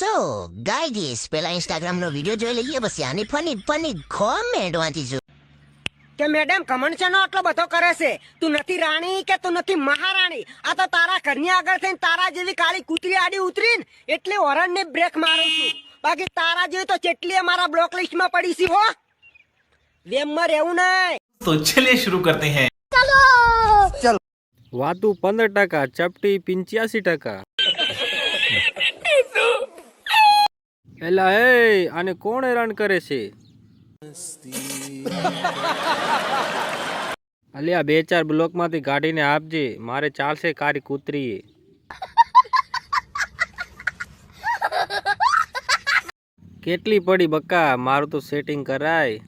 So guys પેલા Instagram નો video જોઈ લઈએ પછી આની ફની ફની કોમેન્ટ વાંચીશું કે મેડમ કમણ છે નો આટલો બધો કરે છે તું નથી રાણી કે તું નથી મહારાણી આ તો તારા ઘરની આગળ થઈને તારા જેવી કાળી કૂતરી આડી ઉતરીને એટલે હોરન ને બ્રેક મારું છું બાકી તારા જેવી તો ચેટલી મારા બ્લોક લિસ્ટ માં પડી છે હો વેમ માં રહેવું નહીં तो चलिए शुरू करते हैं। વાતું 15%, ચપટી 85%. એલા હે આને કોણ હેરાન કરે છે? અલ્યા 2-4 બ્લોક માંથી કાઢીને આપજે, મારે ચાલશે કારી કૂતરીએ. કેટલી પડી બકા, મારું તો સેટિંગ કરાય.